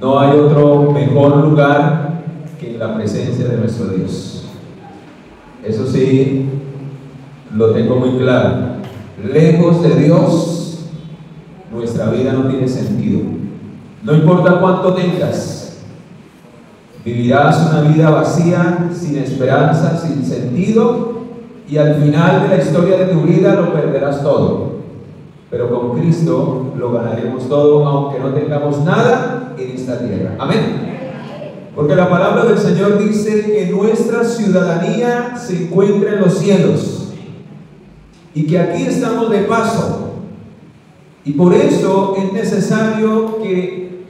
No hay otro mejor lugar que en la presencia de nuestro Dios. Eso sí, lo tengo muy claro. Lejos de Dios, nuestra vida no tiene sentido. No importa cuánto tengas, vivirás una vida vacía, sin esperanza, sin sentido, y al final de la historia de tu vida lo perderás todo. Pero con Cristo lo ganaremos todo, aunque no tengamos nada en esta tierra. Amén. Porque la palabra del Señor dice que nuestra ciudadanía se encuentra en los cielos y que aquí estamos de paso. Y por eso es necesario que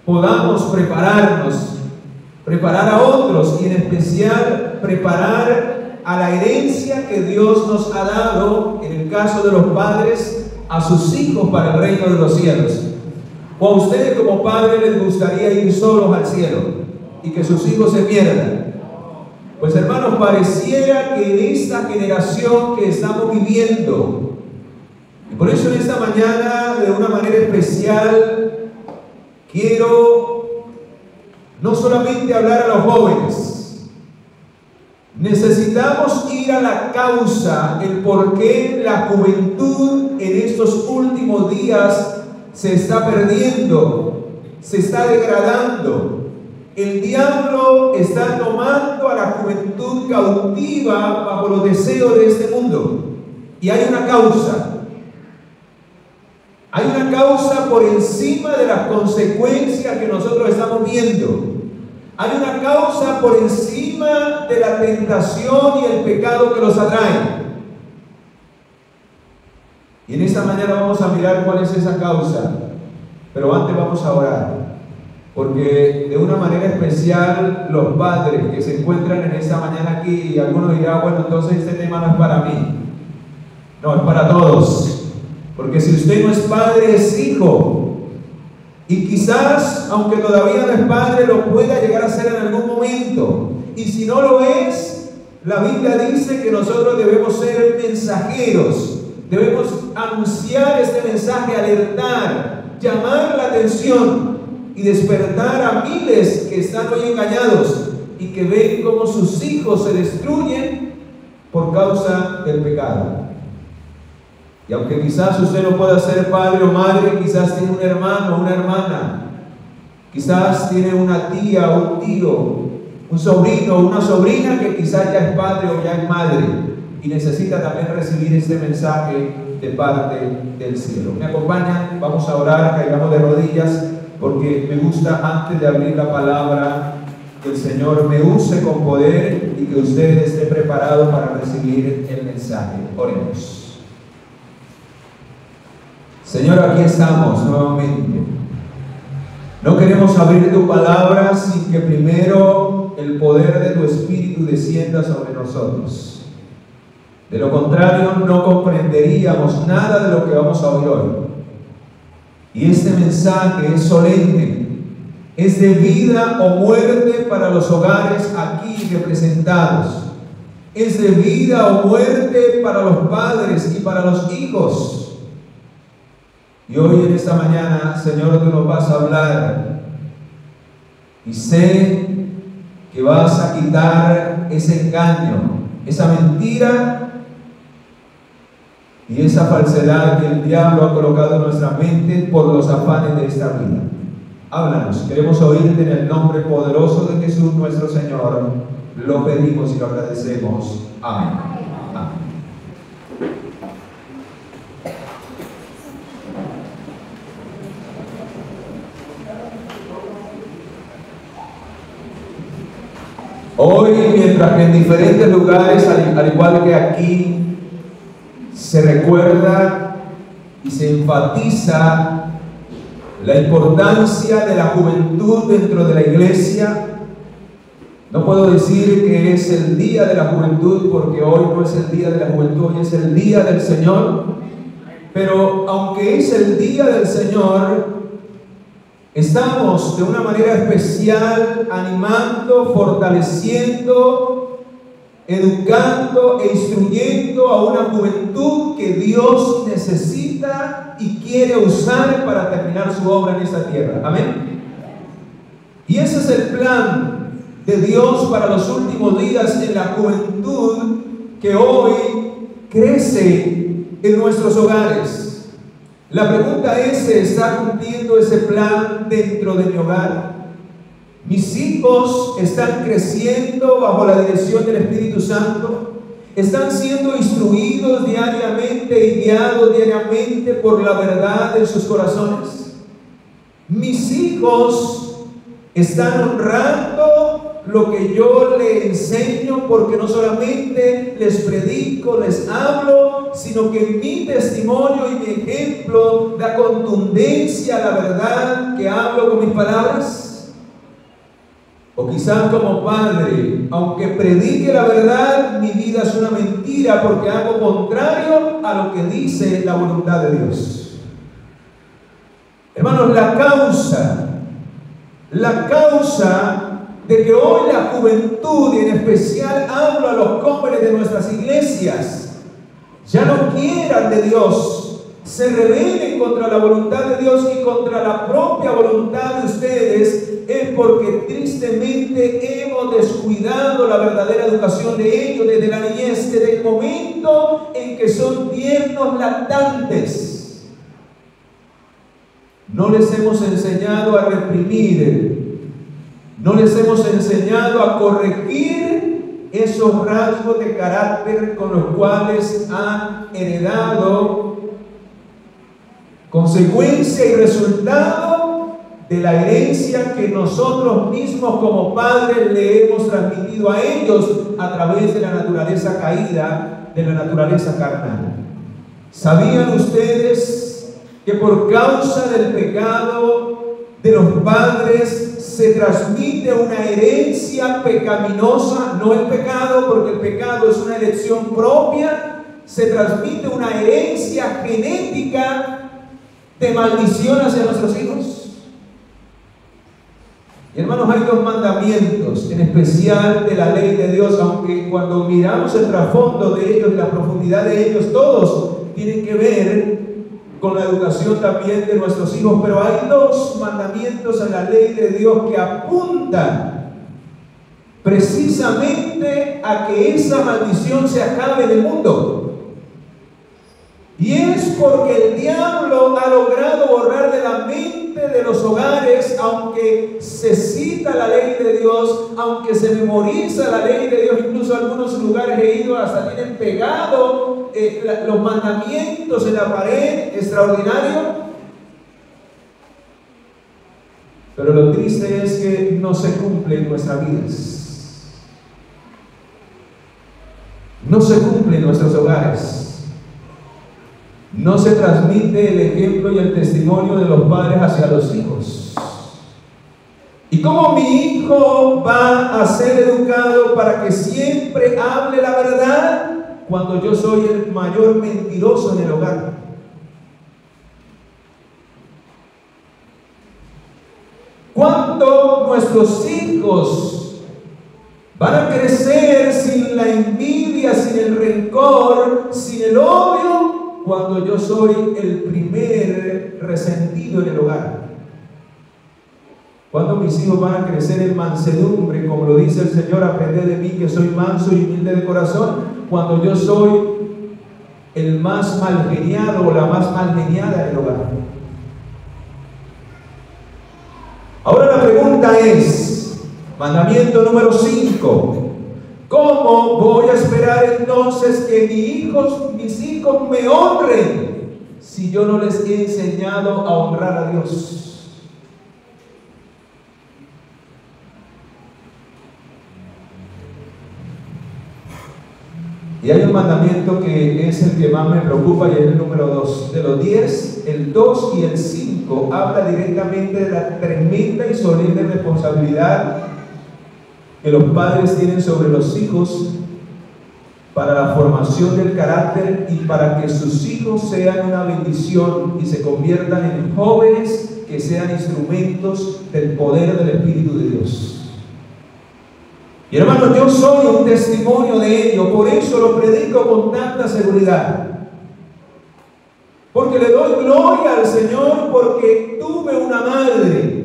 podamos prepararnos, preparar a otros y en especial preparar a la herencia que Dios nos ha dado, en el caso de los padres, a sus hijos para el reino de los cielos. ¿O a ustedes como padres les gustaría ir solos al cielo y que sus hijos se pierdan? Pues hermanos, pareciera que en esta generación que estamos viviendo, y por eso en esta mañana de una manera especial quiero no solamente hablar a los jóvenes, necesitamos ir a la causa, el por qué la juventud en estos últimos días se está perdiendo, se está degradando. El diablo está tomando a la juventud cautiva bajo los deseos de este mundo. Y hay una causa. Hay una causa por encima de las consecuencias que nosotros estamos viendo. Hay una causa por encima de la tentación y el pecado que los atrae. Y en esta mañana vamos a mirar cuál es esa causa. Pero antes vamos a orar. Porque de una manera especial los padres que se encuentran en esta mañana aquí, y algunos dirán, bueno, entonces este tema no es para mí. No, es para todos. Porque si usted no es padre, es hijo. Y quizás, aunque todavía no es padre, lo pueda llegar a ser en algún momento. Y si no lo es, la Biblia dice que nosotros debemos ser mensajeros. Debemos anunciar este mensaje, alertar, llamar la atención y despertar a miles que están hoy engañados y que ven cómo sus hijos se destruyen por causa del pecado. Y aunque quizás usted no pueda ser padre o madre, quizás tiene un hermano o una hermana, quizás tiene una tía o un tío, un sobrino o una sobrina que quizás ya es padre o ya es madre y necesita también recibir este mensaje de parte del cielo. ¿Me acompañan? Vamos a orar, caigamos de rodillas, porque me gusta, antes de abrir la palabra, que el Señor me use con poder y que usted esté preparado para recibir el mensaje. Oremos. Señor, aquí estamos nuevamente. No queremos abrir tu palabra sin que primero el poder de tu Espíritu descienda sobre nosotros. De lo contrario, no comprenderíamos nada de lo que vamos a oír hoy. Y este mensaje es solemne, es de vida o muerte para los hogares aquí representados. Es de vida o muerte para los padres y para los hijos. Y hoy en esta mañana, Señor, tú nos vas a hablar. Y sé que vas a quitar ese engaño, esa mentira y esa falsedad que el diablo ha colocado en nuestra mente por los afanes de esta vida. Háblanos, queremos oírte en el nombre poderoso de Jesús nuestro Señor. Lo pedimos y lo agradecemos. Amén. Amén. Hoy, mientras que en diferentes lugares, al igual que aquí, se recuerda y se enfatiza la importancia de la juventud dentro de la iglesia. No puedo decir que es el día de la juventud, porque hoy no es el día de la juventud, hoy es el día del Señor. Pero aunque es el día del Señor, estamos de una manera especial animando, fortaleciendo, educando e instruyendo a una juventud que Dios necesita y quiere usar para terminar su obra en esta tierra. Amén. Y ese es el plan de Dios para los últimos días en la juventud que hoy crece en nuestros hogares. La pregunta es: ¿se está cumpliendo ese plan dentro de mi hogar? ¿Mis hijos están creciendo bajo la dirección del Espíritu Santo? ¿Están siendo instruidos diariamente y guiados diariamente por la verdad en sus corazones? ¿Mis hijos están honrando lo que yo les enseño? Porque no solamente les predico, les hablo, sino que mi testimonio y mi ejemplo da contundencia a la verdad que hablo con mis palabras. O quizás como padre, aunque predique la verdad, mi vida es una mentira porque hago contrario a lo que dice la voluntad de Dios. Hermanos, la causa de que hoy la juventud, y en especial hablo a los jóvenes de nuestras iglesias, ya no quieran de Dios, se rebelen contra la voluntad de Dios y contra la propia voluntad de ustedes, es porque tristemente hemos descuidado la verdadera educación de ellos desde la niñez, desde el momento en que son tiernos lactantes. No les hemos enseñado a reprimir, no les hemos enseñado a corregir esos rasgos de carácter con los cuales han heredado consecuencia y resultado de la herencia que nosotros mismos como padres le hemos transmitido a ellos a través de la naturaleza caída, de la naturaleza carnal. ¿Sabían ustedes que por causa del pecado de los padres se transmite una herencia pecaminosa? No el pecado, porque el pecado es una elección propia. Se transmite una herencia genética de maldición hacia nuestros hijos. Y hermanos, hay dos mandamientos, en especial de la ley de Dios, aunque cuando miramos el trasfondo de ellos, la profundidad de ellos, todos tienen que ver con la educación también de nuestros hijos, pero hay dos mandamientos en la ley de Dios que apuntan precisamente a que esa maldición se acabe en el mundo. Y es porque el diablo ha logrado borrar de la mente de los hogares, aunque se cita la ley de Dios, aunque se memoriza la ley de Dios, incluso algunos lugares he ido hasta tienen pegado los mandamientos en la pared, extraordinario. Pero lo triste es que no se cumple en nuestras vidas, no se cumple en nuestros hogares. No se transmite el ejemplo y el testimonio de los padres hacia los hijos. ¿Y cómo mi hijo va a ser educado para que siempre hable la verdad cuando yo soy el mayor mentiroso en el hogar? ¿Cuánto nuestros hijos van a crecer sin la envidia, sin el rencor, sin el odio, cuando yo soy el primer resentido en el hogar? Cuando mis hijos van a crecer en mansedumbre, como lo dice el Señor: aprended de mí que soy manso y humilde de corazón, cuando yo soy el más mal geniado o la más mal geniada en el hogar. Ahora la pregunta es, mandamiento número 5, ¿cómo voy a esperar entonces que mis hijos me honren si yo no les he enseñado a honrar a Dios? Y hay un mandamiento que es el que más me preocupa y es el número 2. De los 10, el 2 y el 5 habla directamente de la tremenda y solemne responsabilidad que los padres tienen sobre los hijos para la formación del carácter y para que sus hijos sean una bendición y se conviertan en jóvenes que sean instrumentos del poder del Espíritu de Dios. Y hermanos, yo soy un testimonio de ello, por eso lo predico con tanta seguridad. Porque le doy gloria al Señor, porque tuve una madre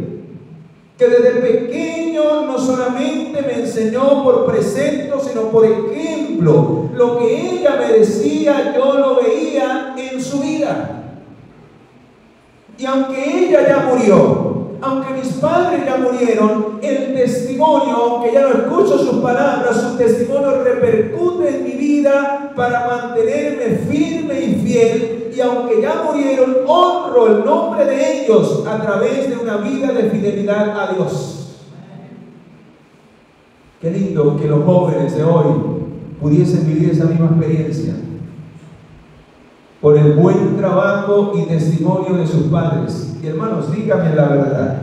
que desde pequeño no solamente me enseñó por precepto, sino por ejemplo. Lo que ella me decía, yo lo veía en su vida. Y aunque ella ya murió, aunque mis padres ya murieron, el testimonio, aunque ya no escucho sus palabras, su testimonio repercute en mi vida para mantenerme firme y fiel. Y aunque ya murieron, honro el nombre de ellos a través de una vida de fidelidad a Dios. Qué lindo que los jóvenes de hoy pudiesen vivir esa misma experiencia por el buen trabajo y testimonio de sus padres. Y hermanos, díganme la verdad,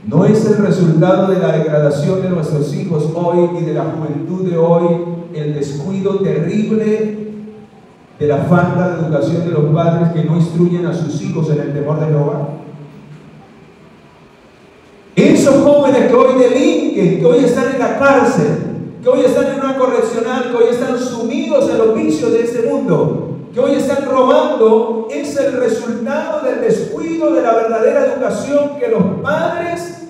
¿no es el resultado de la degradación de nuestros hijos hoy y de la juventud de hoy el descuido terrible de la falta de educación de los padres que no instruyen a sus hijos en el temor de Jehová? Esos jóvenes que hoy delinquen, que hoy están en la cárcel, que hoy están en una correccional, que hoy están sumidos en los vicios de este mundo, que hoy están robando, es el resultado del descuido de la verdadera educación que los padres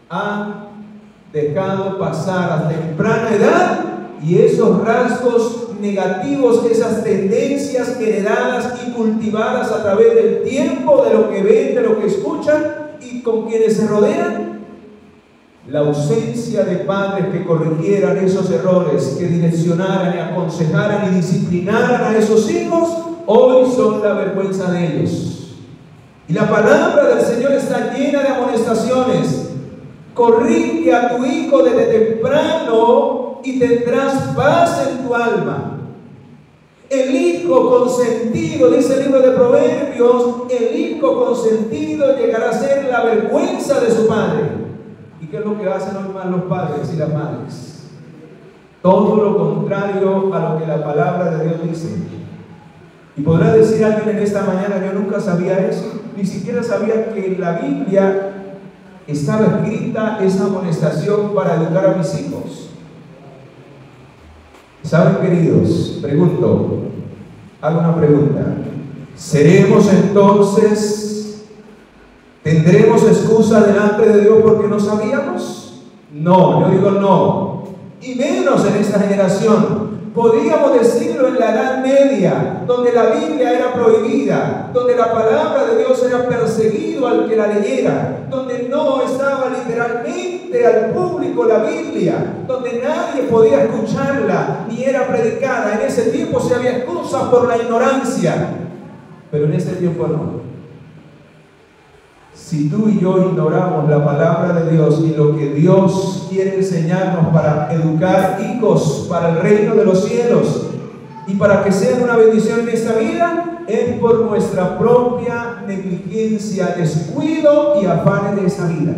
han dejado pasar a temprana edad, y esos rasgos negativos, esas tendencias heredadas y cultivadas a través del tiempo, de lo que ven, de lo que escuchan y con quienes se rodean. La ausencia de padres que corrigieran esos errores, que direccionaran y aconsejaran y disciplinaran a esos hijos, hoy son la vergüenza de ellos. Y la palabra del Señor está llena de amonestaciones. Corrige a tu hijo desde temprano y tendrás paz en tu alma. El hijo consentido, dice el libro de Proverbios, el hijo consentido llegará a ser la vergüenza de su padre. ¿Y qué es lo que hacen hoy más los padres y las madres? Todo lo contrario a lo que la palabra de Dios dice. Y podrá decir alguien en esta mañana: yo nunca sabía eso, ni siquiera sabía que en la Biblia estaba escrita esa amonestación para educar a mis hijos. ¿Saben, queridos? Pregunto, hago una pregunta. ¿Seremos entonces, tendremos excusa delante de Dios porque no sabíamos? No, yo digo no. Y menos en esta generación. Podríamos decirlo en la Edad Media, donde la Biblia era prohibida, donde la palabra de Dios era perseguido al que la leyera, donde no estaba literalmente al público la Biblia, donde nadie podía escucharla ni era predicada. En ese tiempo se había excusa por la ignorancia, pero en este tiempo no. Si tú y yo ignoramos la palabra de Dios y lo que Dios quiere enseñarnos para educar hijos para el reino de los cielos y para que sean una bendición en esta vida, es por nuestra propia negligencia, descuido y afanes de esta vida.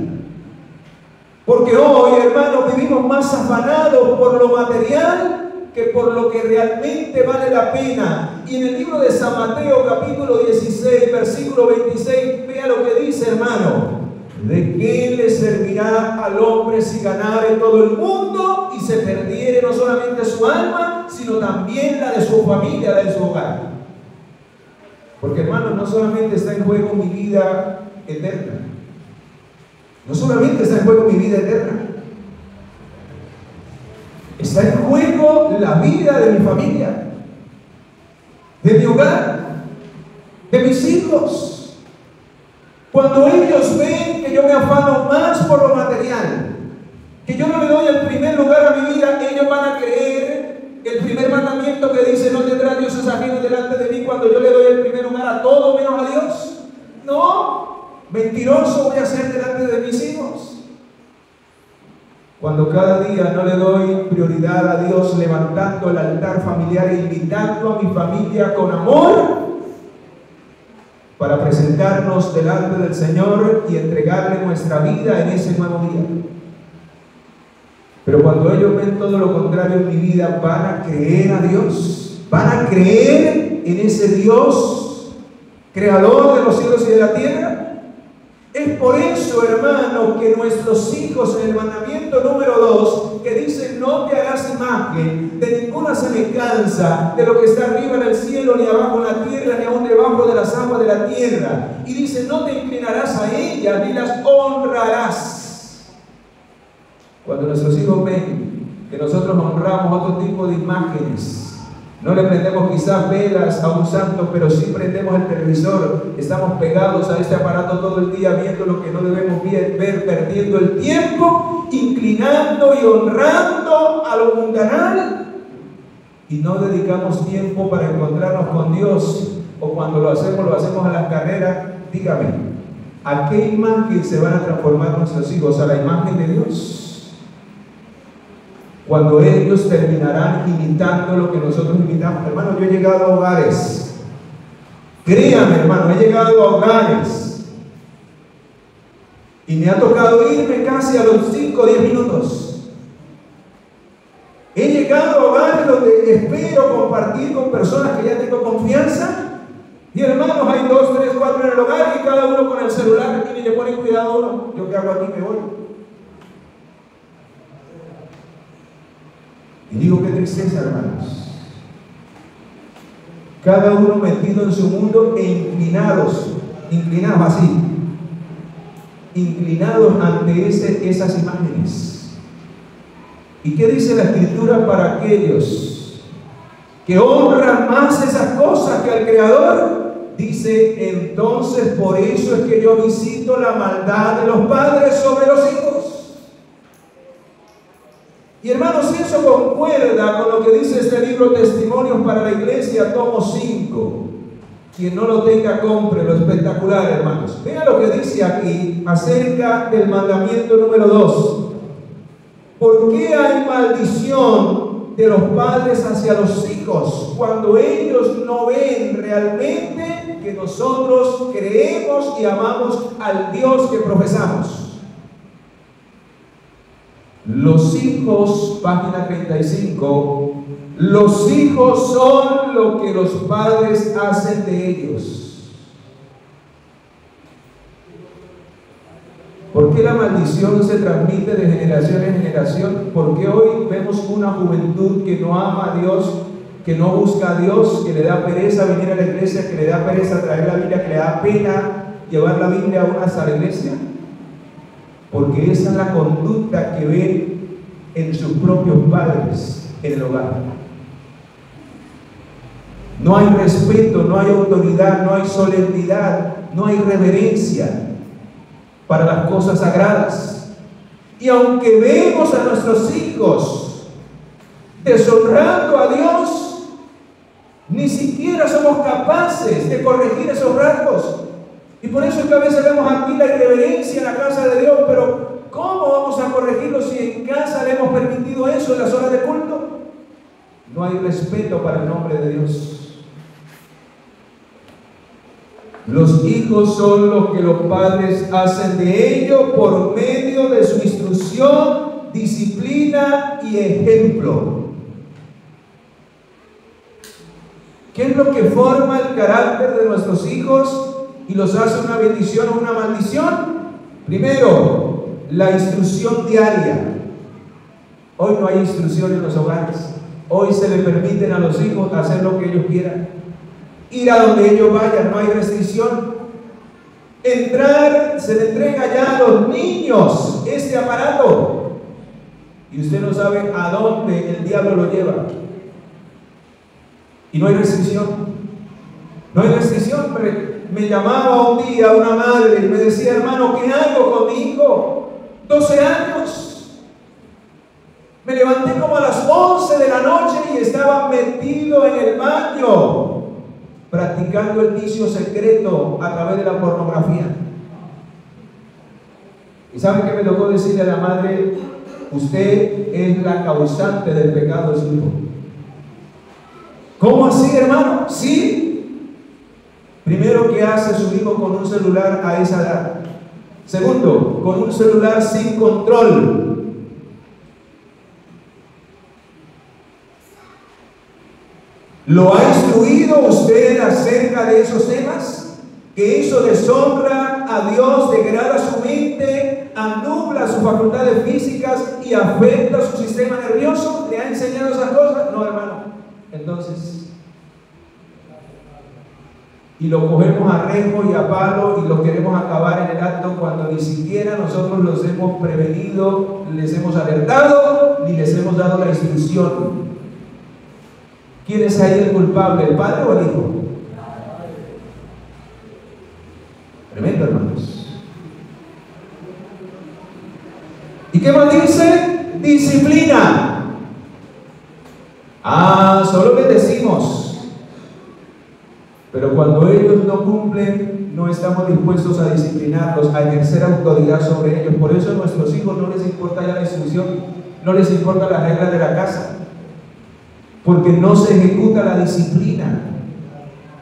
Porque hoy, hermanos, vivimos más afanados por lo material que por lo que realmente vale la pena. Y en el libro de San Mateo, capítulo 16, versículo 26, vea lo que dice, hermano: ¿de qué le servirá al hombre si ganare todo el mundo y se perdiere no solamente su alma, sino también la de su familia, la de su hogar? Porque, hermano, no solamente está en juego mi vida eterna, no solamente está en juego mi vida eterna, está en juego la vida de mi familia, de mi hogar, de mis hijos. Cuando ellos ven que yo me afano más por lo material, que yo no le doy el primer lugar a mi vida, ellos van a creer el primer mandamiento que dice: no tendrás dioses ajenos delante de mí, cuando yo le doy el primer lugar a todo menos a Dios. No, mentiroso voy a ser delante de mis hijos. Cuando cada día no le doy prioridad a Dios, levantando el altar familiar e invitando a mi familia con amor para presentarnos delante del Señor y entregarle nuestra vida en ese nuevo día. Pero cuando ellos ven todo lo contrario en mi vida, van a creer a Dios, van a creer en ese Dios creador de los cielos y de la tierra. Es por eso, hermano, que nuestros hijos, en el mandamiento número 2, que dice: no te harás imagen de ninguna semejanza de lo que está arriba en el cielo, ni abajo en la tierra, ni aún debajo de las aguas de la tierra. Y dice: no te inclinarás a ellas, ni las honrarás. Cuando nuestros hijos ven que nosotros honramos otro tipo de imágenes, no le prendemos quizás velas a un santo, pero sí prendemos el televisor, estamos pegados a este aparato todo el día viendo lo que no debemos ver, perdiendo el tiempo, inclinando y honrando a lo mundanal, y no dedicamos tiempo para encontrarnos con Dios, o cuando lo hacemos a las carreras. Dígame, ¿a qué imagen se van a transformar nuestros hijos? ¿A la imagen de Dios? Cuando ellos terminarán imitando lo que nosotros imitamos. Hermano, yo he llegado a hogares, créame hermano, he llegado a hogares y me ha tocado irme casi a los 5 o 10 minutos. He llegado a hogares donde espero compartir con personas que ya tengo confianza, y hermanos, hay 2, 3, 4 en el hogar y cada uno con el celular y le pone cuidado a uno. ¿Yo qué hago aquí? Me voy. Y digo, qué tristeza, hermanos. Cada uno metido en su mundo e inclinados así, inclinados ante esas imágenes. ¿Y qué dice la Escritura para aquellos que honran más esas cosas que al Creador? Dice, entonces por eso es que yo visito la maldad de los padres sobre los hijos. Y hermanos, si eso concuerda con lo que dice este libro Testimonios para la Iglesia, tomo 5. Quien no lo tenga, cómprelo, espectacular, hermanos. Vean lo que dice aquí acerca del mandamiento número 2. ¿Por qué hay maldición de los padres hacia los hijos cuando ellos no ven realmente que nosotros creemos y amamos al Dios que profesamos? Los hijos, página 35, los hijos son lo que los padres hacen de ellos. ¿Por qué la maldición se transmite de generación en generación? Porque hoy vemos una juventud que no ama a Dios, que no busca a Dios, que le da pereza venir a la iglesia, que le da pereza traer la Biblia, que le da pena llevar la Biblia a la iglesia. Porque esa es la conducta que ven en sus propios padres en el hogar. No hay respeto, no hay autoridad, no hay solemnidad, no hay reverencia para las cosas sagradas. Y aunque vemos a nuestros hijos deshonrando a Dios, ni siquiera somos capaces de corregir esos rasgos. Y por eso es que a veces vemos aquí la irreverencia en la casa de Dios, pero ¿cómo vamos a corregirlo si en casa le hemos permitido eso en las horas de culto? No hay respeto para el nombre de Dios. Los hijos son lo que los padres hacen de ellos por medio de su instrucción, disciplina y ejemplo. ¿Qué es lo que forma el carácter de nuestros hijos y los hace una bendición o una maldición? Primero, la instrucción diaria. Hoy no hay instrucción en los hogares. Hoy se le permiten a los hijos hacer lo que ellos quieran, ir a donde ellos vayan, no hay restricción. Entrar, se le entrega ya a los niños este aparato y usted no sabe a dónde el diablo lo lleva. Y no hay restricción. No hay restricción. Me llamaba un día una madre y me decía, hermano, ¿qué hago con mi hijo? 12 años. Me levanté como a las 11 de la noche y estaba metido en el baño, practicando el vicio secreto a través de la pornografía. ¿Y sabe qué me tocó decirle a la madre? Usted es la causante del pecado de su hijo. ¿Cómo así, hermano? Sí. Primero, ¿qué hace su hijo con un celular a esa edad? Segundo, con un celular sin control. ¿Lo ha instruido usted acerca de esos temas? Que eso deshonra a Dios, degrada su mente, anubla sus facultades físicas y afecta su sistema nervioso. ¿Le ha enseñado esas cosas? No, hermano. Entonces, y lo cogemos a rejo y a palo y lo queremos acabar en el acto cuando ni siquiera nosotros los hemos prevenido, les hemos alertado ni les hemos dado la instrucción. ¿Quién es ahí el culpable, el padre o el hijo? Tremendo, hermanos. ¿Y qué más dice? Disciplina. Solo bendecimos. Pero cuando ellos no cumplen, no estamos dispuestos a disciplinarlos, a ejercer autoridad sobre ellos. Por eso a nuestros hijos no les importa ya la instrucción, no les importa las reglas de la casa, porque no se ejecuta la disciplina,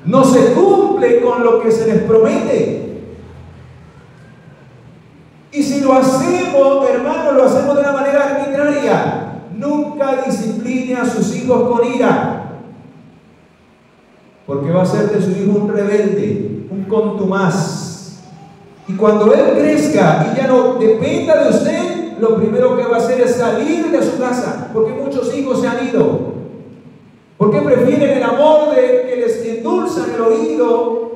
no se cumple con lo que se les promete. Y si lo hacemos, hermanos, lo hacemos de una manera arbitraria. Nunca discipline a sus hijos con ira, porque va a ser de su hijo un rebelde, un contumaz. Y cuando él crezca y ya no dependa de usted, lo primero que va a hacer es salir de su casa, porque muchos hijos se han ido, porque prefieren el amor de que les endulzan el oído,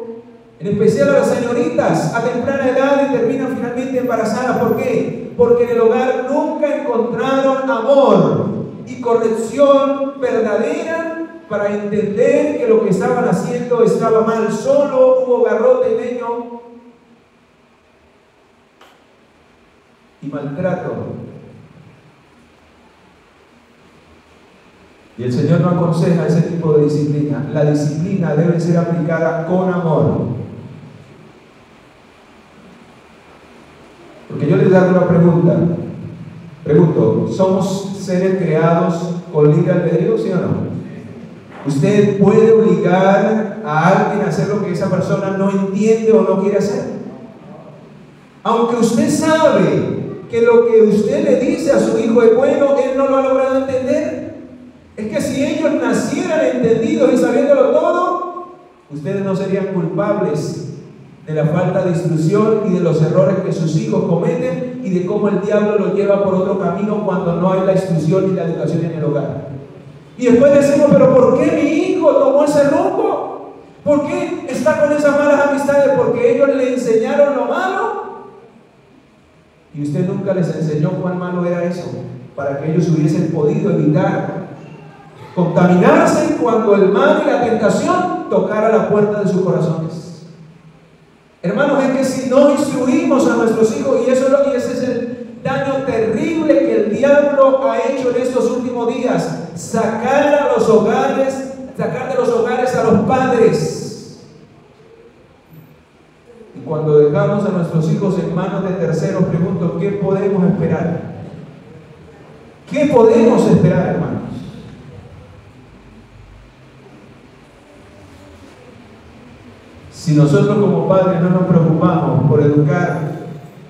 en especial a las señoritas, a temprana edad, y terminan finalmente embarazadas. ¿Por qué? Porque en el hogar nunca encontraron amor y corrección verdadera para entender que lo que estaban haciendo estaba mal. Solo hubo garrote, leño y maltrato. Y el Señor no aconseja ese tipo de disciplina. La disciplina debe ser aplicada con amor. Porque yo les hago una pregunta. Pregunto, ¿somos seres creados con libre albedrío, sí o no? ¿Usted puede obligar a alguien a hacer lo que esa persona no entiende o no quiere hacer? Aunque usted sabe que lo que usted le dice a su hijo es bueno, él no lo ha logrado entender. Es que si ellos nacieran entendidos y sabiéndolo todo, ustedes no serían culpables de la falta de instrucción y de los errores que sus hijos cometen y de cómo el diablo los lleva por otro camino cuando no hay la instrucción y la educación en el hogar. Y después decimos, pero ¿por qué mi hijo tomó ese rumbo? ¿Por qué está con esas malas amistades? ¿Porque ellos le enseñaron lo malo? Y usted nunca les enseñó cuán malo era eso, para que ellos hubiesen podido evitar contaminarse cuando el mal y la tentación tocara la puerta de sus corazones. Hermanos, es que si no instruimos a nuestros hijos, y ese es el daño terrible que el diablo ha hecho en estos últimos días, sacar de los hogares a los padres. Y cuando dejamos a nuestros hijos en manos de terceros, pregunto, ¿qué podemos esperar? ¿Qué podemos esperar, hermanos? Si nosotros como padres no nos preocupamos por educar,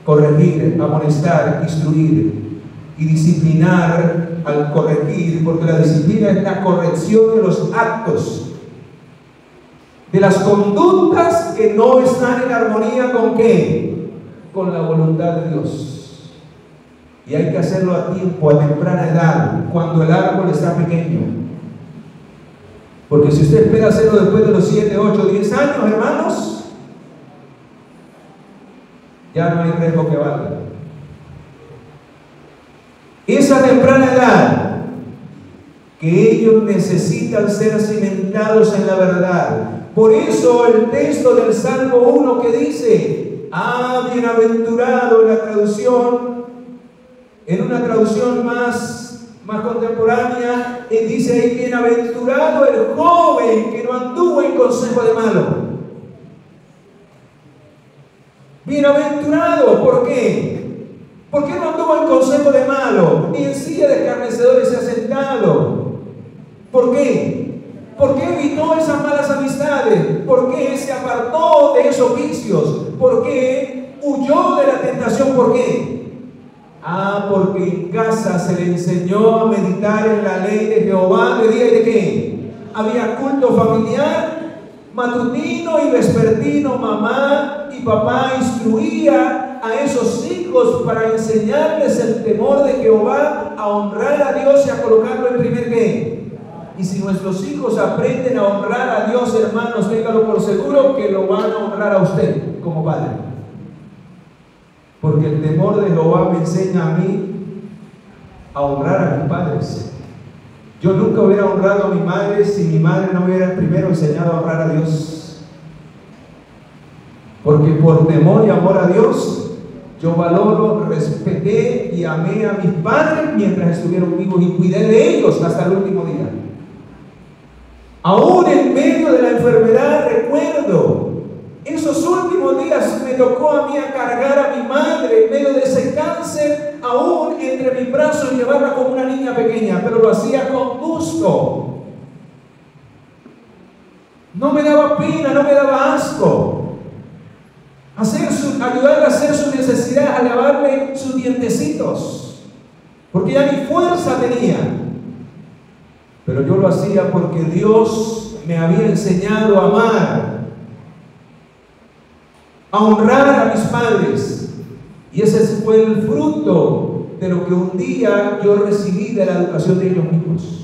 corregir, amonestar, instruir y disciplinar al corregir, porque la disciplina es la corrección de los actos, de las conductas que no están en armonía ¿con qué? Con la voluntad de Dios. Y hay que hacerlo a tiempo, a temprana edad, cuando el árbol está pequeño. Porque si usted espera hacerlo después de los 7, 8, 10 años, hermanos, ya no hay riesgo que valga. Esa temprana edad que ellos necesitan ser cimentados en la verdad. Por eso el texto del Salmo 1 que dice, bienaventurado, en la traducción, en una traducción más contemporánea, dice ahí, bienaventurado el joven que no anduvo en consejo de malo. Bienaventurado, ¿por qué? ¿Por qué no anduvo en consejo de malo? Ni en silla de escarnecedores se ha sentado. ¿Por qué? ¿Por qué evitó esas malas amistades? ¿Por qué se apartó de esos vicios? ¿Por qué huyó de la tentación? ¿Por qué? Porque en casa se le enseñó a meditar en la ley de Jehová de día y de qué. Había culto familiar, matutino y vespertino. Mamá y papá instruía a esos hijos para enseñarles el temor de Jehová, a honrar a Dios y a colocarlo en primer qué. Y si nuestros hijos aprenden a honrar a Dios, hermanos, téngalo por seguro que lo van a honrar a usted como padre. Porque el temor de Jehová me enseña a mí a honrar a mis padres. Yo nunca hubiera honrado a mi madre si mi madre no me hubiera primero enseñado a honrar a Dios. Porque por temor y amor a Dios, yo valoro, respeté y amé a mis padres mientras estuvieron vivos y cuidé de ellos hasta el último día. Aún en medio de la enfermedad, recuerdo, esos últimos días me tocó a mí a cargar a mi madre en medio de ese cáncer, aún entre mis brazos, y llevarla como una niña pequeña, pero lo hacía con gusto. No me daba pena, no me daba asco. Ayudarle a hacer su necesidad, a lavarle sus dientecitos, porque ya ni fuerza tenía. Pero yo lo hacía porque Dios me había enseñado a amar, a honrar a mis padres. Y ese fue el fruto de lo que un día yo recibí de la educación de ellos mismos.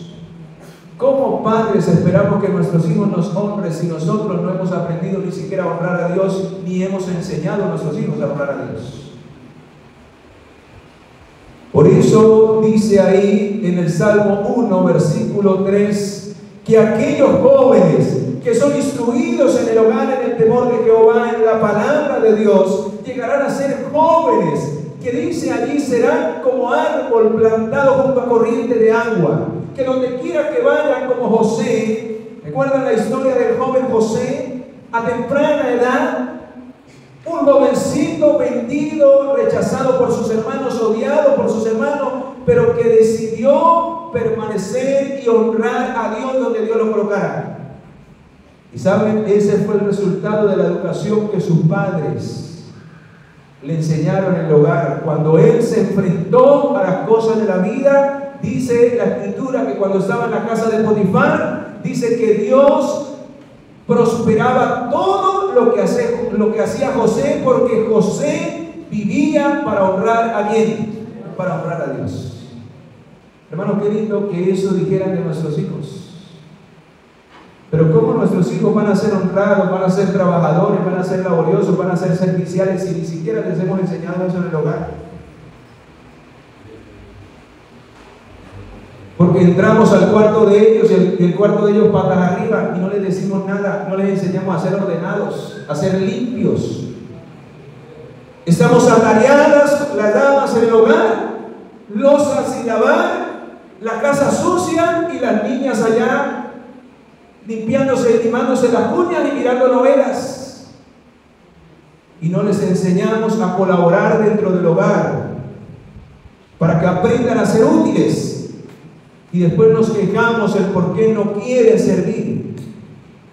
¿Cómo padres esperamos que nuestros hijos nos honren si nosotros no hemos aprendido ni siquiera a honrar a Dios, ni hemos enseñado a nuestros hijos a honrar a Dios? Por eso dice ahí en el Salmo 1, versículo 3, que aquellos jóvenes que son instruidos en el hogar, en el temor de Jehová, en la palabra de Dios, llegarán a ser jóvenes, que dice allí serán como árbol plantado junto a corriente de agua, que donde quiera que vayan, como José. ¿Recuerdan la historia del joven José? A temprana edad, un jovencito vendido, rechazado por sus hermanos, odiado por sus hermanos, pero que decidió permanecer y honrar a Dios donde Dios lo colocara. Y saben, ese fue el resultado de la educación que sus padres le enseñaron en el hogar. Cuando él se enfrentó a las cosas de la vida, dice la Escritura que cuando estaba en la casa de Potifar, dice que Dios prosperaba todo lo que hacía José, porque José vivía para honrar a ¿quién? Para honrar a Dios. Hermano, qué lindo que eso dijeran de nuestros hijos. Pero ¿cómo nuestros hijos van a ser honrados, van a ser trabajadores, van a ser laboriosos, van a ser serviciales si ni siquiera les hemos enseñado eso en el hogar? Porque entramos al cuarto de ellos y el cuarto de ellos patas arriba y no les decimos nada, no les enseñamos a ser ordenados, a ser limpios. Estamos atareadas las damas en el hogar, losas sin lavar, la casa sucia y las niñas allá limpiándose y limándose las uñas y mirando novelas. Y no les enseñamos a colaborar dentro del hogar para que aprendan a ser útiles. Y después nos quejamos el por qué no quieren servir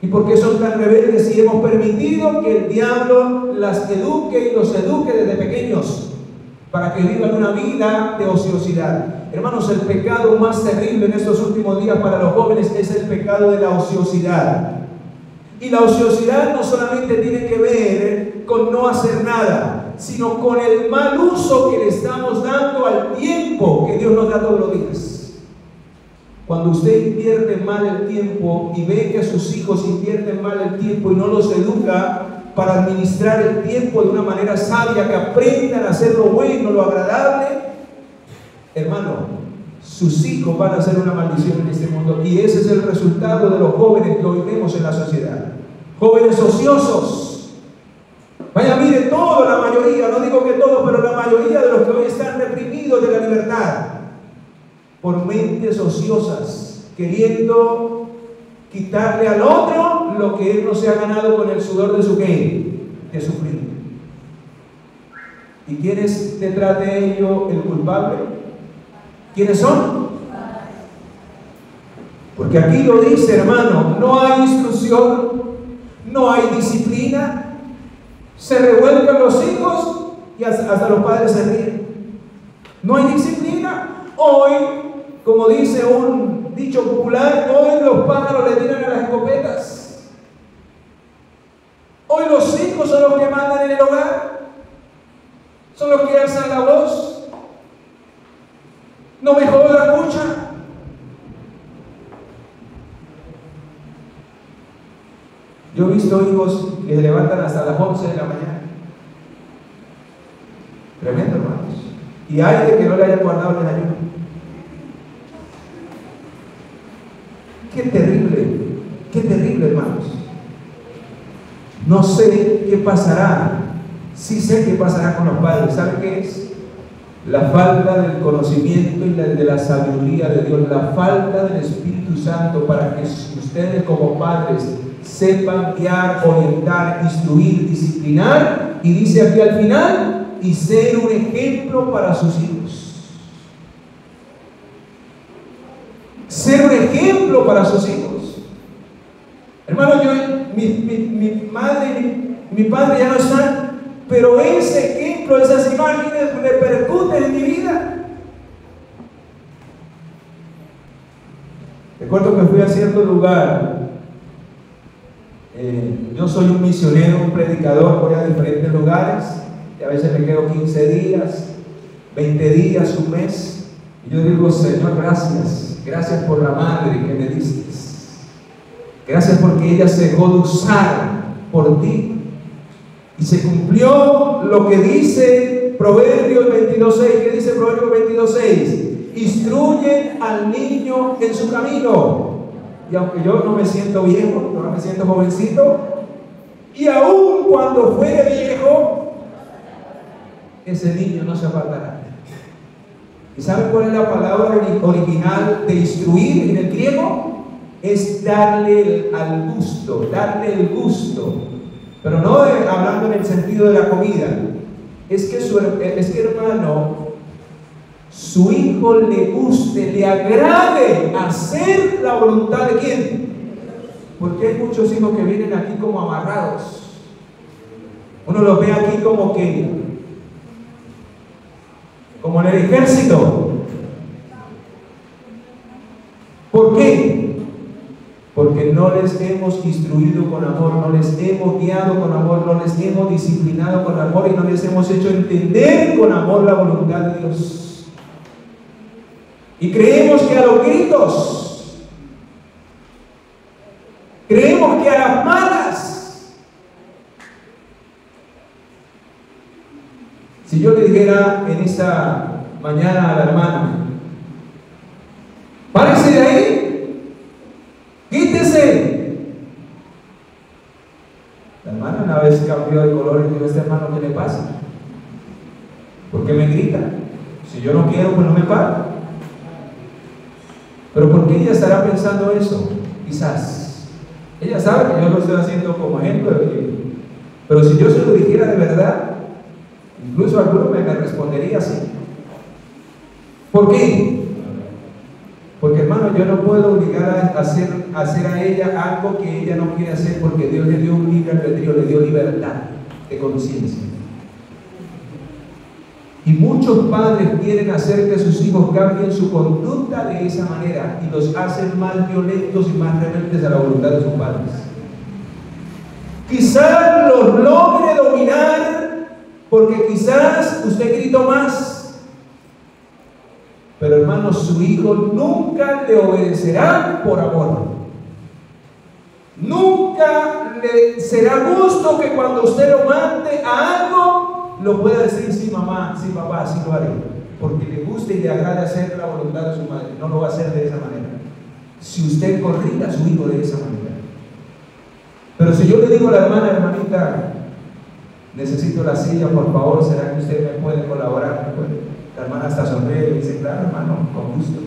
y por qué son tan rebeldes, y hemos permitido que el diablo las eduque y los eduque desde pequeños para que vivan una vida de ociosidad. Hermanos, el pecado más terrible en estos últimos días para los jóvenes es el pecado de la ociosidad. Y la ociosidad no solamente tiene que ver con no hacer nada, sino con el mal uso que le estamos dando al tiempo que Dios nos da todos los días. Cuando usted invierte mal el tiempo y ve que sus hijos invierten mal el tiempo y no los educa para administrar el tiempo de una manera sabia, que aprendan a hacer lo bueno, lo agradable, hermano, sus hijos van a ser una maldición en este mundo. Y ese es el resultado de los jóvenes que hoy vemos en la sociedad. Jóvenes ociosos. Vaya, mire, todo, la mayoría, no digo que todo, pero la mayoría de los que hoy están reprimidos de la libertad por mentes ociosas, queriendo quitarle al otro lo que él no se ha ganado con el sudor de su ¿qué? De su frente. ¿Y quién es detrás de ello el culpable? ¿Quiénes son? Porque aquí lo dice, hermano, no hay instrucción, no hay disciplina, se revuelcan los hijos y hasta los padres se ríen. No hay disciplina. Hoy, como dice un dicho popular, hoy los pájaros le tiran a las escopetas. Hoy los hijos son los que mandan en el hogar, son los que alzan la voz. No me jodas, escucha. Yo he visto hijos que se levantan hasta las 11 de la mañana. Tremendo, hermanos. Y hay de que no le hayan guardado el ayuno. Qué terrible, hermanos. No sé qué pasará. Sí sé qué pasará con los padres. ¿Saben qué es? La falta del conocimiento y de la sabiduría de Dios, la falta del Espíritu Santo para que ustedes como padres sepan guiar, orientar, instruir, disciplinar, y dice aquí al final, y ser un ejemplo para sus hijos. Ser un ejemplo para sus hijos. Hermano, mi madre y mi padre ya no están, pero ese ejemplo, esas imágenes repercuten en mi vida. Recuerdo que fui a cierto lugar. Yo soy un misionero, un predicador, voy a diferentes lugares y a veces me quedo 15 días, 20 días, un mes, y yo digo: Señor, gracias por la madre que me diste, gracias porque ella se dejó de usar por ti, y se cumplió lo que dice Proverbios 22:6. ¿Qué dice Proverbios 22:6? Instruye al niño en su camino. Y aunque yo no me siento viejo, no me siento jovencito, y aún cuando fuere viejo, ese niño no se apartará. ¿Y saben cuál es la palabra original de instruir en el griego? Es darle al gusto, darle el gusto. Pero no hablando en el sentido de la comida. Es que hermano, su hijo le guste, le agrade hacer la voluntad de ¿quién? Porque hay muchos hijos que vienen aquí como amarrados. Uno los ve aquí como en el ejército. ¿Por qué? Porque no les hemos instruido con amor, no les hemos guiado con amor, no les hemos disciplinado con amor y no les hemos hecho entender con amor la voluntad de Dios. Y creemos que a los gritos, creemos que a las malas. Si yo le dijera en esta mañana a la hermana: párese de ahí, quítese. La hermana una vez cambió de color y dijo: este hermano, ¿qué le pasa? ¿Por qué me grita? Si yo no quiero, pues no me paro. Pero ¿por qué ella estará pensando eso? Quizás ella sabe que yo lo estoy haciendo como ejemplo, pero si yo se lo dijera de verdad, incluso alguno me respondería así. ¿Por qué? Porque, hermano, yo no puedo obligar a hacer a ella algo que ella no quiere hacer, porque Dios le dio un libre albedrío, le dio libertad de conciencia. Y muchos padres quieren hacer que sus hijos cambien su conducta de esa manera y los hacen más violentos y más rebeldes a la voluntad de sus padres. Quizás los logre dominar porque quizás usted gritó más, pero hermano, su hijo nunca le obedecerá por amor. Nunca le será gusto que cuando usted lo mande a algo lo pueda decir: sí mamá, sí papá, sí lo haré, porque le gusta y le agrada hacer la voluntad de su madre. No lo va a hacer de esa manera si usted corrige a su hijo de esa manera. Pero si yo le digo a la hermana: hermanita, necesito la silla, por favor, ¿será que usted me puede colaborar? La hermana hasta sonríe y dice: claro, hermano, con gusto.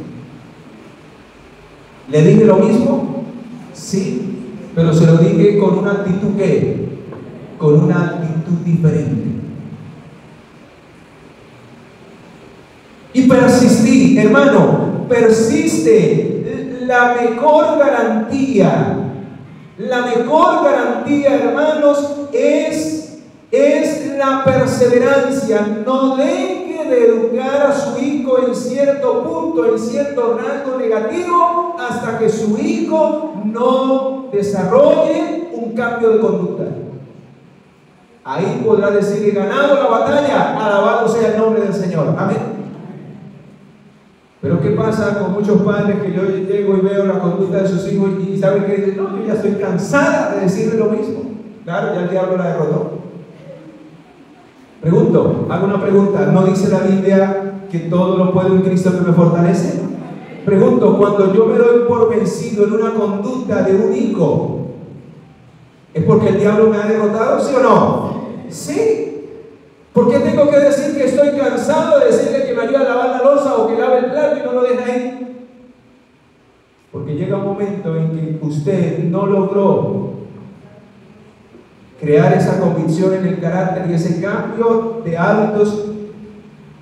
¿Le dije lo mismo? Sí, pero se lo dije con una actitud ¿qué? Con una actitud diferente. Y persistí, hermano, persiste. La mejor garantía, hermanos, es la perseverancia. No deje de educar a su hijo en cierto punto, en cierto rango negativo, hasta que su hijo no desarrolle un cambio de conducta. Ahí podrá decir: he ganado la batalla, alabado sea el nombre del Señor. Amén. Pero ¿qué pasa con muchos padres que yo llego y veo la conducta de sus hijos y saben que dicen, no, yo ya estoy cansada de decirle lo mismo? Claro, ya el diablo la derrotó. Pregunto, hago una pregunta, ¿no dice la Biblia que todo lo puedo en Cristo que me fortalece? Pregunto, cuando yo me doy por vencido en una conducta de un hijo, ¿es porque el diablo me ha derrotado, sí o no? Sí. ¿Por qué tengo que decir que estoy cansado de decirle que me ayude a lavar la loza o que lave el plato y no lo deja ahí? Porque llega un momento en que usted no logró crear esa convicción en el carácter y ese cambio de hábitos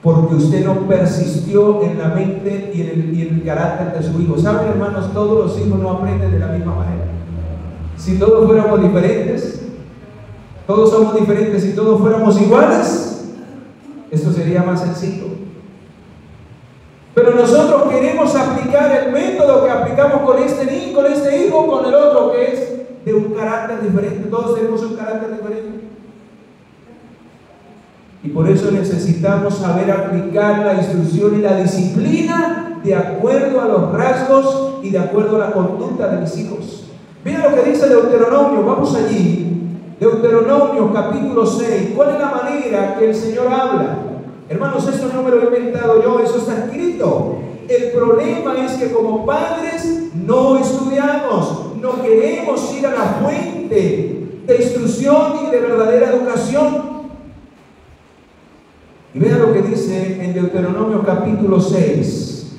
porque usted no persistió en la mente y en el carácter de su hijo. ¿Saben, hermanos? Todos los hijos no aprenden de la misma manera. Si todos fuéramos diferentes, todos somos diferentes, si todos fuéramos iguales, esto sería más sencillo. Pero nosotros queremos aplicar el método que aplicamos con este hijo, con el otro, que es de un carácter diferente. Todos tenemos un carácter diferente. Y por eso necesitamos saber aplicar la instrucción y la disciplina de acuerdo a los rasgos y de acuerdo a la conducta de mis hijos. Miren lo que dice Deuteronomio, vamos allí. Deuteronomio capítulo 6. ¿Cuál es la manera que el Señor habla? Hermanos, esto no me lo he inventado yo, eso está escrito. El problema es que como padres no estudiamos, no queremos ir a la fuente de instrucción y de verdadera educación. Y vean lo que dice en Deuteronomio capítulo 6.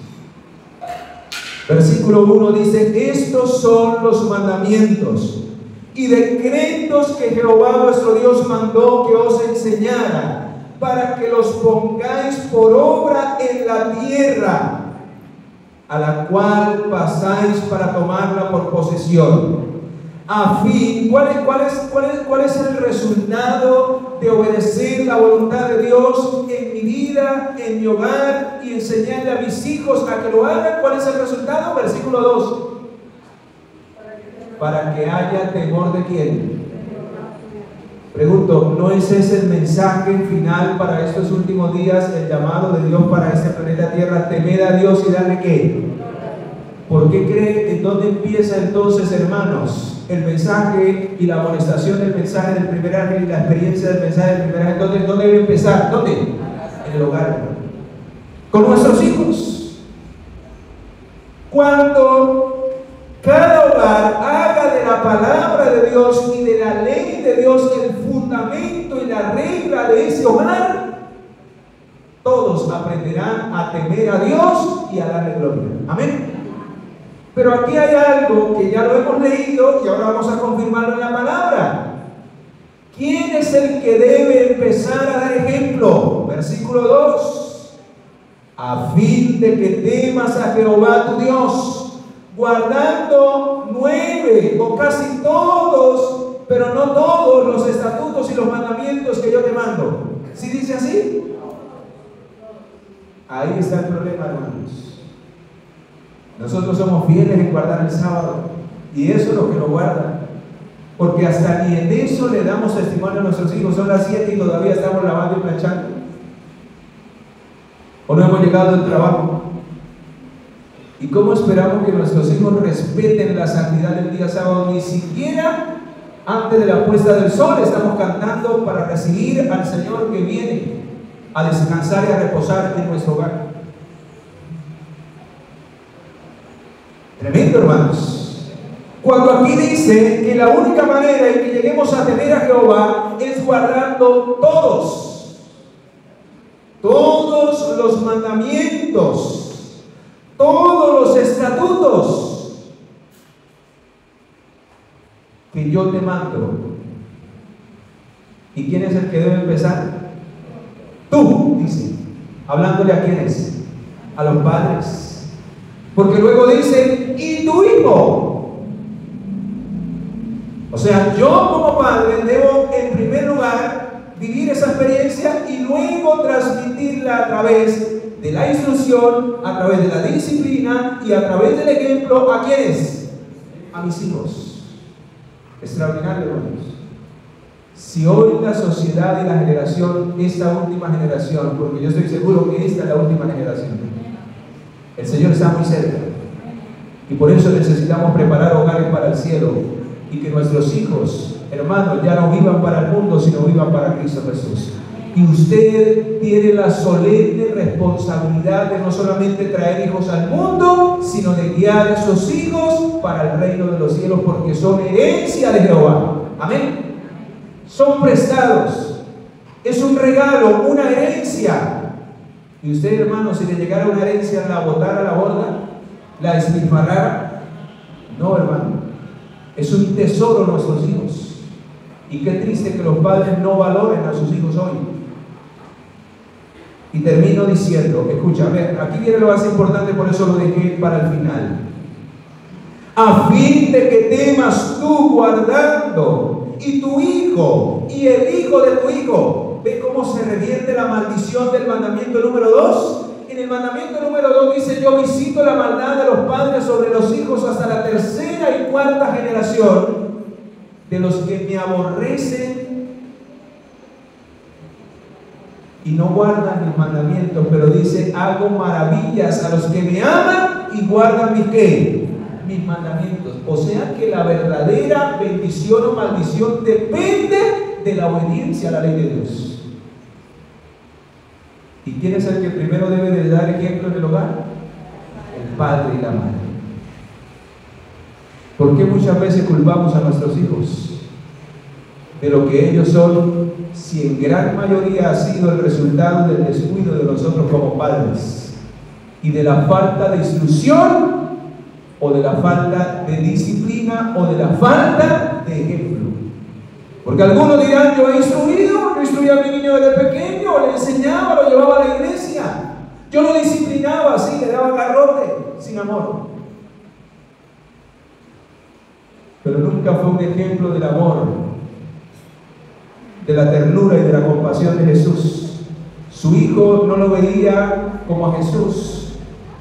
Versículo 1 dice: estos son los mandamientos y decretos que Jehová vuestro Dios mandó que os enseñara, para que los pongáis por obra en la tierra a la cual pasáis para tomarla por posesión. A fin, ¿cuál es el resultado de obedecer la voluntad de Dios en mi vida, en mi hogar, y enseñarle a mis hijos a que lo hagan? ¿Cuál es el resultado? Versículo 2. Para que haya temor de quién. Pregunto, ¿no es ese el mensaje final para estos últimos días, el llamado de Dios para este planeta Tierra? Temer a Dios y darle ¿qué? ¿Por qué cree? ¿En dónde empieza entonces, hermanos, el mensaje y la amonestación del mensaje del primer ángel y la experiencia del mensaje del primer ángel? ¿Dónde debe empezar? ¿Dónde? En el hogar, con nuestros hijos. Cuando cada hogar haga de la palabra de Dios y de la ley de Dios el fundamento y la regla de ese hogar, todos aprenderán a temer a Dios y a darle gloria. Amén. Pero aquí hay algo que ya lo hemos leído y ahora vamos a confirmarlo en la palabra. ¿Quién es el que debe empezar a dar ejemplo? Versículo 2. A fin de que temas a Jehová tu Dios, guardando 9 o casi todos, pero no todos los estatutos y los mandamientos que yo te mando. ¿Sí dice así? Ahí está el problema, hermanos. Nosotros somos fieles en guardar el sábado, y eso es lo que lo guarda, porque hasta ni en eso le damos testimonio a nuestros hijos. Son las 7 y todavía estamos lavando y planchando, o no hemos llegado del trabajo. ¿Y cómo esperamos que nuestros hijos respeten la santidad del día sábado? Ni siquiera antes de la puesta del sol estamos cantando para recibir al Señor que viene a descansar y a reposar en nuestro hogar. Tremendo, hermanos. Cuando aquí dice que la única manera en que lleguemos a temer a Jehová es guardando todos los mandamientos, todos los estatutos que yo te mando. ¿Y quién es el que debe empezar? Tú, dice. ¿Hablándole a quiénes? A los padres. Porque luego dice, y tu hijo. O sea, yo como padre debo en primer lugar vivir esa experiencia y luego transmitirla a través de la instrucción, a través de la disciplina y a través del ejemplo. ¿A quiénes? A mis hijos. Extraordinario, hermanos. Si hoy la sociedad y la generación, esta última generación, porque yo estoy seguro que esta es la última generación, El Señor está muy cerca. Y por eso necesitamos preparar hogares para el cielo. Y que nuestros hijos, hermanos, ya no vivan para el mundo, sino vivan para Cristo Jesús. Y usted tiene la solemne responsabilidad de no solamente traer hijos al mundo, sino de guiar a esos hijos para el reino de los cielos, porque son herencia de Jehová. Amén. Son prestados. Es un regalo, una herencia. Y usted, hermano, si le llegara una herencia, la botara a la borda, la despilfarrara. No, hermano. Es un tesoro nuestros hijos. Y qué triste que los padres no valoren a sus hijos hoy. Y termino diciendo, escucha, a ver, aquí viene lo más importante, por eso lo dejé para el final. A fin de que temas tú guardando, y tu hijo, y el hijo de tu hijo. ¿Ve cómo se revierte la maldición del mandamiento número 2? En el mandamiento número 2 dice: yo visito la maldad de los padres sobre los hijos hasta la tercera y cuarta generación de los que me aborrecen y no guardan mis mandamientos. Pero dice: hago maravillas a los que me aman y guardan mis ¿qué? Mis mandamientos. O sea que la verdadera bendición o maldición depende de la obediencia a la ley de Dios. ¿Y quién es el que primero debe de dar ejemplo en el hogar? El padre y la madre. ¿Por qué muchas veces culpamos a nuestros hijos de lo que ellos son, si en gran mayoría ha sido el resultado del descuido de nosotros como padres y de la falta de instrucción, o de la falta de disciplina, o de la falta de ejemplo? Porque algunos dirán: yo he instruido, yo instruía a mi niño desde pequeño, le enseñaba, lo llevaba a la iglesia, yo lo disciplinaba, sí, le daba garrote, sin amor. Pero nunca fue un ejemplo del amor, de la ternura y de la compasión de Jesús. Su hijo no lo veía como a Jesús,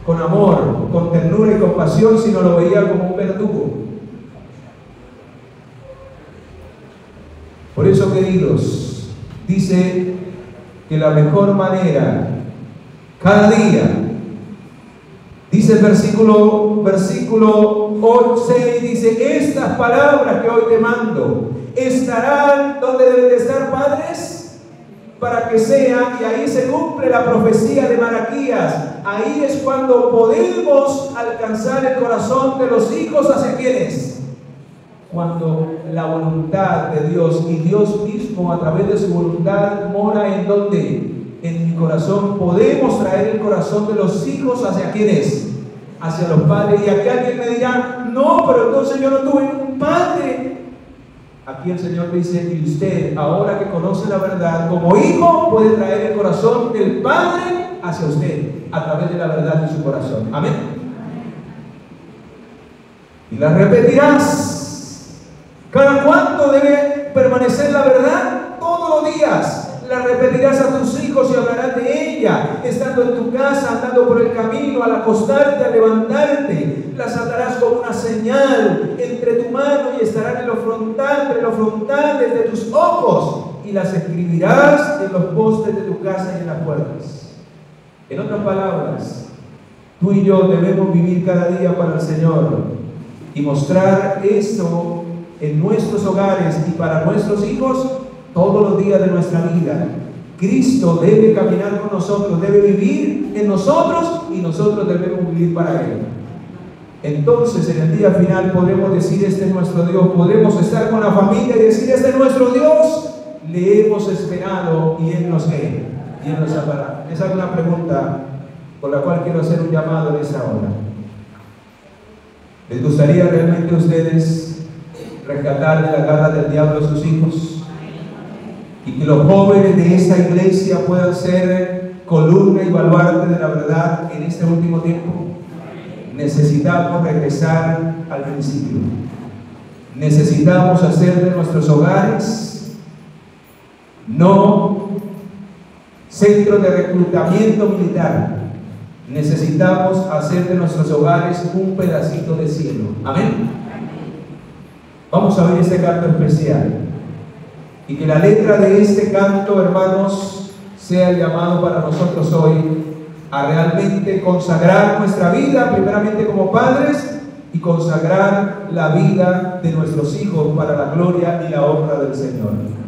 con amor, con ternura y compasión, sino lo veía como un verdugo. Por eso, queridos, dice que la mejor manera, cada día, dice el versículo 6, dice: estas palabras que hoy te mando estarán donde deben de estar, padres, para que sean, y ahí se cumple la profecía de Malaquías. Ahí es cuando podemos alcanzar el corazón de los hijos. ¿Hacia quiénes? Cuando la voluntad de Dios y Dios mismo a través de su voluntad mora en donde, en mi corazón, podemos traer el corazón de los hijos. ¿Hacia quiénes? Hacia los padres. Y aquí alguien me dirá: no, pero entonces yo no tuve un padre. Aquí el Señor dice: y usted, ahora que conoce la verdad, como hijo, puede traer el corazón del Padre hacia usted a través de la verdad de su corazón. Amén. Y la repetirás. ¿Cada cuánto debe permanecer la verdad? Todos los días. La repetirás a tus hijos y hablarás de ella, estando en tu casa, andando por el camino, al acostarte, al levantarte. Las atarás como una señal entre tu mano y estarán en los frontales de tus ojos, y las escribirás en los postes de tu casa y en las puertas. En otras palabras, tú y yo debemos vivir cada día para el Señor y mostrar eso en nuestros hogares y para nuestros hijos todos los días de nuestra vida. Cristo debe caminar con nosotros, debe vivir en nosotros, y nosotros debemos vivir para Él. Entonces, en el día final podremos decir: este es nuestro Dios. Podremos estar con la familia y decir: este es nuestro Dios. Le hemos esperado y Él nos salvará. Les hago una pregunta por la cual quiero hacer un llamado en esta hora. ¿Les gustaría realmente a ustedes rescatar de la garra del diablo a sus hijos? Y que los jóvenes de esta iglesia puedan ser columna y baluarte de la verdad en este último tiempo. Necesitamos regresar al principio. Necesitamos hacer de nuestros hogares no centros de reclutamiento militar. Necesitamos hacer de nuestros hogares un pedacito de cielo. Amén. Vamos a ver este canto especial. Y que la letra de este canto, hermanos, sea el llamado para nosotros hoy a realmente consagrar nuestra vida, primeramente como padres, y consagrar la vida de nuestros hijos para la gloria y la honra del Señor.